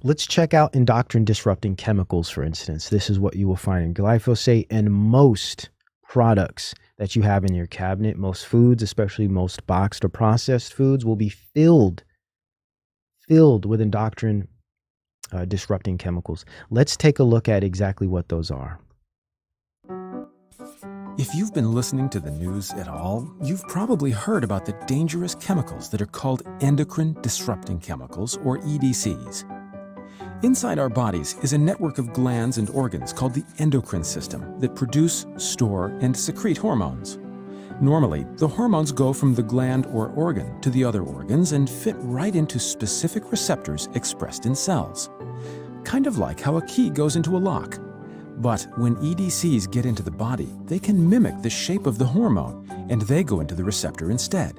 Let's check out endocrine disrupting chemicals, for instance. This is what you will find in glyphosate and most products that you have in your cabinet. Most foods, especially most boxed or processed foods, will be filled with endocrine disrupting chemicals. Let's take a look at exactly what those are. If you've been listening to the news at all, you've probably heard about the dangerous chemicals that are called endocrine-disrupting chemicals, or EDCs. Inside our bodies is a network of glands and organs called the endocrine system that produce, store, and secrete hormones. Normally, the hormones go from the gland or organ to the other organs and fit right into specific receptors expressed in cells. Kind of like how a key goes into a lock. But when EDCs get into the body, they can mimic the shape of the hormone, and they go into the receptor instead.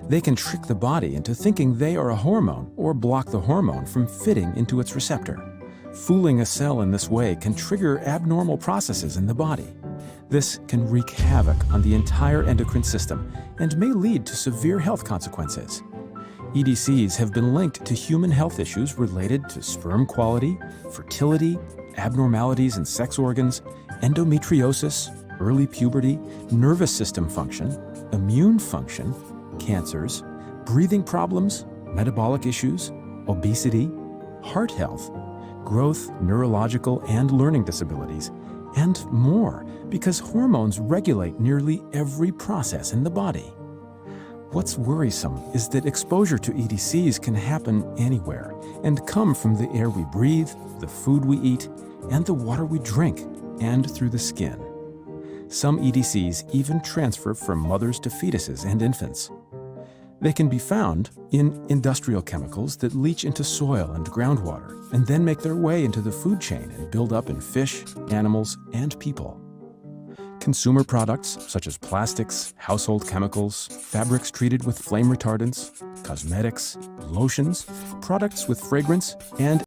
They can trick the body into thinking they are a hormone or block the hormone from fitting into its receptor. Fooling a cell in this way can trigger abnormal processes in the body. This can wreak havoc on the entire endocrine system and may lead to severe health consequences. EDCs have been linked to human health issues related to sperm quality, fertility, abnormalities in sex organs, endometriosis, early puberty, nervous system function, immune function, cancers, breathing problems, metabolic issues, obesity, heart health, growth, neurological, and learning disabilities, and more, because hormones regulate nearly every process in the body. What's worrisome is that exposure to EDCs can happen anywhere and come from the air we breathe, the food we eat, and the water we drink, and through the skin. Some EDCs even transfer from mothers to fetuses and infants. They can be found in industrial chemicals that leach into soil and groundwater and then make their way into the food chain and build up in fish, animals, and people. Consumer products such as plastics, household chemicals, fabrics treated with flame retardants, cosmetics, lotions, products with fragrance, and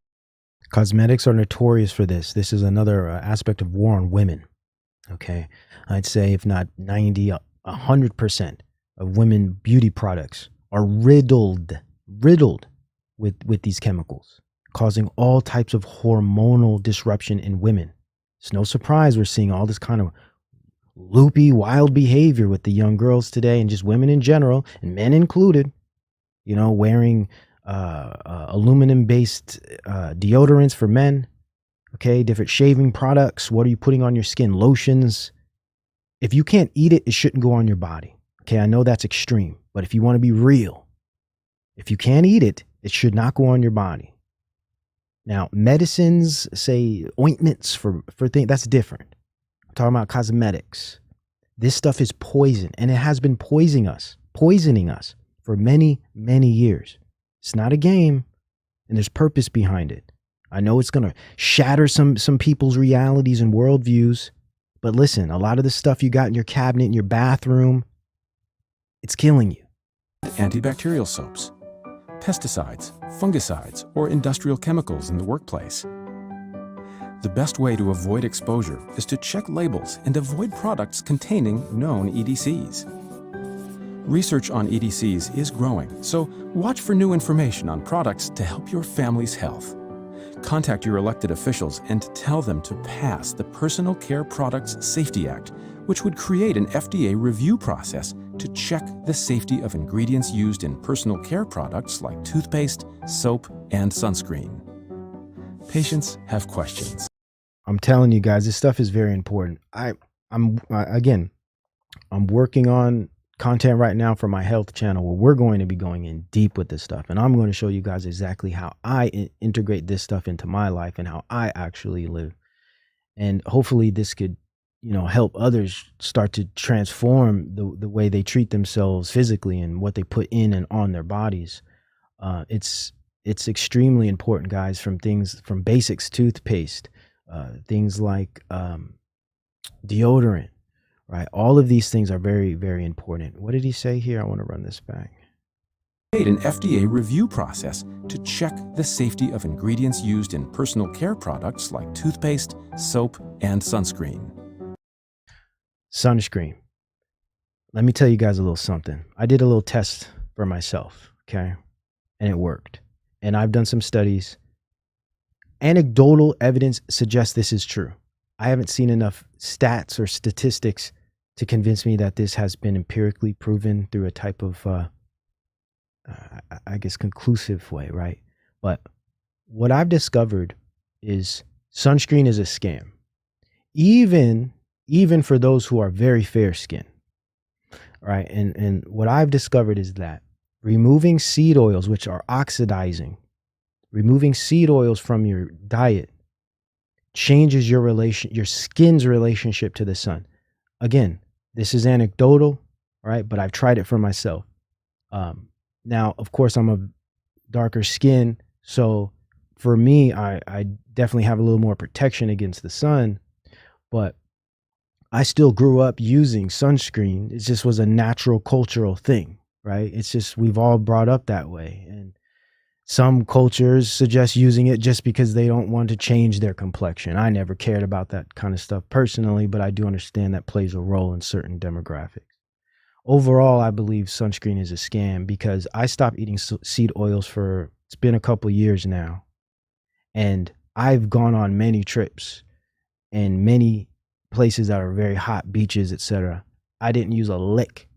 Cosmetics are notorious for this. This is another aspect of war on women. Okay. I'd say if not 90, 100% of women beauty products are riddled with these chemicals, causing all types of hormonal disruption in women. It's no surprise we're seeing all this kind of loopy, wild behavior with the young girls today, and just women in general, and men included, you know, wearing aluminum-based deodorants for men, okay, different shaving products. What are you putting on your skin? Lotions. If you can't eat it, it shouldn't go on your body. Okay, I know that's extreme, but if you want to be real, if you can't eat it, it should not go on your body. Now, medicines, say ointments for things, that's different. I'm talking about cosmetics. This stuff is poison, and it has been poisoning us for many, many years. It's not a game, and there's purpose behind it. I know it's going to shatter some people's realities and worldviews, but listen, a lot of the stuff you got in your cabinet, in your bathroom, it's killing you. antibacterial soaps, pesticides, fungicides, or industrial chemicals in the workplace. The best way to avoid exposure is to check labels and avoid products containing known EDCs. Research on EDCs is growing, so watch for new information on products to help your family's health. Contact your elected officials and tell them to pass the Personal Care Products Safety Act, which would create an FDA review process to check the safety of ingredients used in personal care products like toothpaste, soap, and sunscreen. Patients have questions. I'm telling you guys, this stuff is very important. I'm working on content right now for my health channel where we're going to be going in deep with this stuff, and I'm going to show you guys exactly how I integrate this stuff into my life and how I actually live. And hopefully this could, you know, help others start to transform the way they treat themselves physically and what they put in and on their bodies. It's extremely important, guys, from basics, toothpaste, things like deodorant, right? All of these things are very, very important. What did he say here? I want to run this back. An FDA review process to check the safety of ingredients used in personal care products like toothpaste, soap, and sunscreen. Sunscreen. Let me tell you guys a little something. I did a little test for myself, okay? And it worked. And I've done some studies. Anecdotal evidence suggests this is true. I haven't seen enough stats or statistics to convince me that this has been empirically proven through a type of, I guess, conclusive way, right? But what I've discovered is sunscreen is a scam, even for those who are very fair skinned, right? And what I've discovered is that removing seed oils, which are oxidizing, removing seed oils from your diet changes your skin's relationship to the sun. Again, this is anecdotal, right? But I've tried it for myself. Now, of course, I'm a darker skin, so for me, I definitely have a little more protection against the sun, but I still grew up using sunscreen. It just was a natural cultural thing, right? It's just we've all brought up that way. And some cultures suggest using it just because they don't want to change their complexion. I never cared about that kind of stuff personally, but I do understand that plays a role in certain demographics. Overall, I believe sunscreen is a scam because I stopped eating seed oils it's been a couple years now. And I've gone on many trips and many places that are very hot, beaches, etc. I didn't use a lick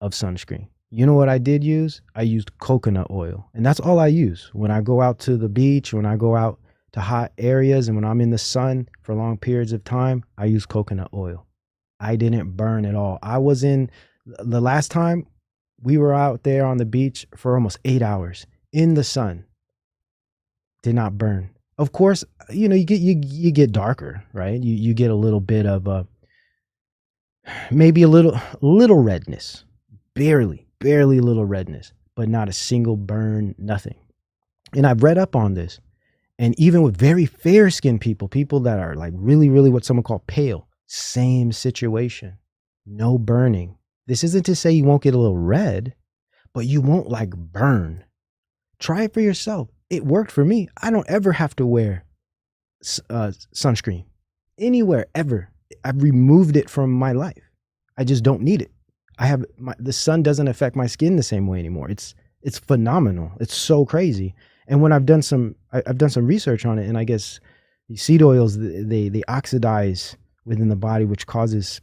of sunscreen. You know what I did use? I used coconut oil. And that's all I use. When I go out to the beach, when I go out to hot areas, and when I'm in the sun for long periods of time, I use coconut oil. I didn't burn at all. The last time we were out there on the beach for almost 8 hours in the sun. Did not burn. Of course, you get darker, right? You get a little bit of maybe a little redness, barely little redness, but not a single burn, nothing. And I've read up on this, and even with very fair skinned people that are like really what someone call pale, same situation, no burning. This isn't to say you won't get a little red, but you won't like burn. Try it for yourself. It worked for me. I don't ever have to wear sunscreen anywhere ever. I've removed it from my life. I just don't need it. The sun doesn't affect my skin the same way anymore. It's phenomenal. It's so crazy. And when I've done some research on it, and I guess these seed oils, they oxidize within the body, which causes,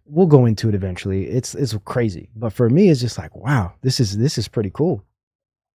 we'll go into it eventually. It's crazy. But for me, it's just like, wow, this is pretty cool.